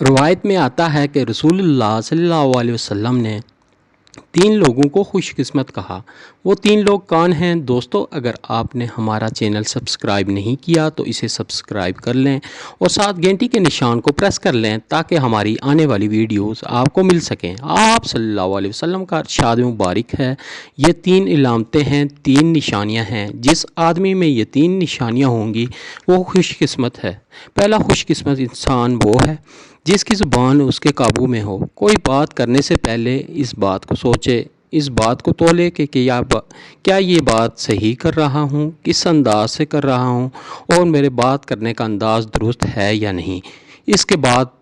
روایت میں آتا ہے کہ رسول اللہ صلی اللہ علیہ وسلم نے 3 لوگوں کو خوش قسمت کہا۔ وہ 3 لوگ کون ہیں؟ دوستو، اگر آپ نے ہمارا چینل سبسکرائب نہیں کیا تو اسے سبسکرائب کر لیں اور ساتھ گھنٹی کے نشان کو پریس کر لیں تاکہ ہماری آنے والی ویڈیوز آپ کو مل سکیں۔ آپ صلی اللہ علیہ وسلم کا ارشاد مبارک ہے، یہ 3 علامتیں ہیں، 3 نشانیاں ہیں، جس آدمی میں یہ 3 نشانیاں ہوں گی وہ خوش قسمت ہے۔ پہلا خوش قسمت انسان وہ ہے جس کی زبان اس کے قابو میں ہو۔ کوئی بات کرنے سے پہلے اس بات کو سوچے، اس بات کو تولے کہ کیا یہ بات صحیح کر رہا ہوں، کس انداز سے کر رہا ہوں اور میرے بات کرنے کا انداز درست ہے یا نہیں، اس کے بعد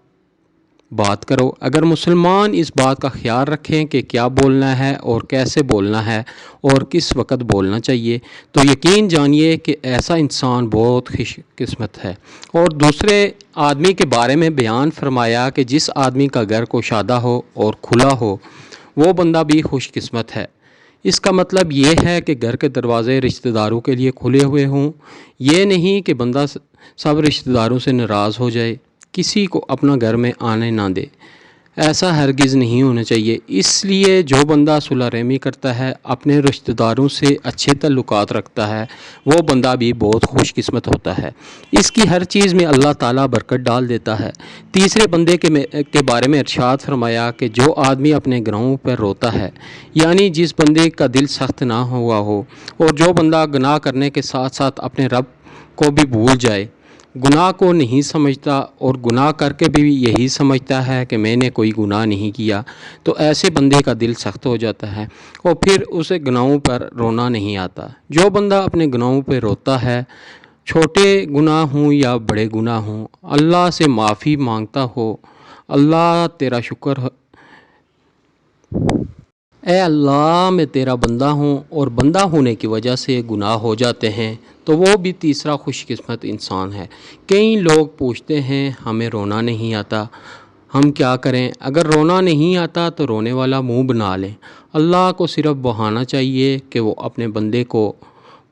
بات کرو۔ اگر مسلمان اس بات کا خیال رکھیں کہ کیا بولنا ہے اور کیسے بولنا ہے اور کس وقت بولنا چاہیے، تو یقین جانیے کہ ایسا انسان بہت خوش قسمت ہے۔ اور دوسرے آدمی کے بارے میں بیان فرمایا کہ جس آدمی کا گھر کوشادہ ہو اور کھلا ہو وہ بندہ بھی خوش قسمت ہے۔ اس کا مطلب یہ ہے کہ گھر کے دروازے رشتہ داروں کے لیے کھلے ہوئے ہوں، یہ نہیں کہ بندہ سب رشتہ داروں سے ناراض ہو جائے، کسی کو اپنا گھر میں آنے نہ دے، ایسا ہرگز نہیں ہونا چاہیے۔ اس لیے جو بندہ صلح رحمی کرتا ہے، اپنے رشتہ داروں سے اچھے تعلقات رکھتا ہے، وہ بندہ بھی بہت خوش قسمت ہوتا ہے۔ اس کی ہر چیز میں اللہ تعالیٰ برکت ڈال دیتا ہے۔ تیسرے بندے کے بارے میں ارشاد فرمایا کہ جو آدمی اپنے گناہوں پر روتا ہے، یعنی جس بندے کا دل سخت نہ ہوا ہو، اور جو بندہ گناہ کرنے کے ساتھ ساتھ اپنے رب کو بھی بھول جائے، گناہ کو نہیں سمجھتا اور گناہ کر کے بھی یہی سمجھتا ہے کہ میں نے کوئی گناہ نہیں کیا، تو ایسے بندے کا دل سخت ہو جاتا ہے اور پھر اسے گناہوں پر رونا نہیں آتا۔ جو بندہ اپنے گناہوں پہ روتا ہے، چھوٹے گناہ ہوں یا بڑے گناہ ہوں، اللہ سے معافی مانگتا ہو، اللہ تیرا شکر، اے اللہ میں تیرا بندہ ہوں، اور بندہ ہونے کی وجہ سے گناہ ہو جاتے ہیں، تو وہ بھی تیسرا خوش قسمت انسان ہے۔ کئی لوگ پوچھتے ہیں ہمیں رونا نہیں آتا، ہم کیا کریں؟ اگر رونا نہیں آتا تو رونے والا منہ بنا لیں۔ اللہ کو صرف بہانا چاہیے کہ وہ اپنے بندے کو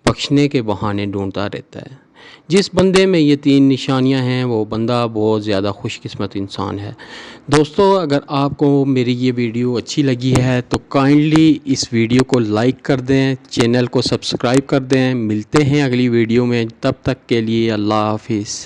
بخشنے کے بہانے ڈھونڈتا رہتا ہے۔ جس بندے میں یہ 3 نشانیاں ہیں وہ بندہ بہت زیادہ خوش قسمت انسان ہے۔ دوستو، اگر آپ کو میری یہ ویڈیو اچھی لگی ہے تو کائنڈلی اس ویڈیو کو لائک کر دیں، چینل کو سبسکرائب کر دیں۔ ملتے ہیں اگلی ویڈیو میں، تب تک کے لیے اللہ حافظ۔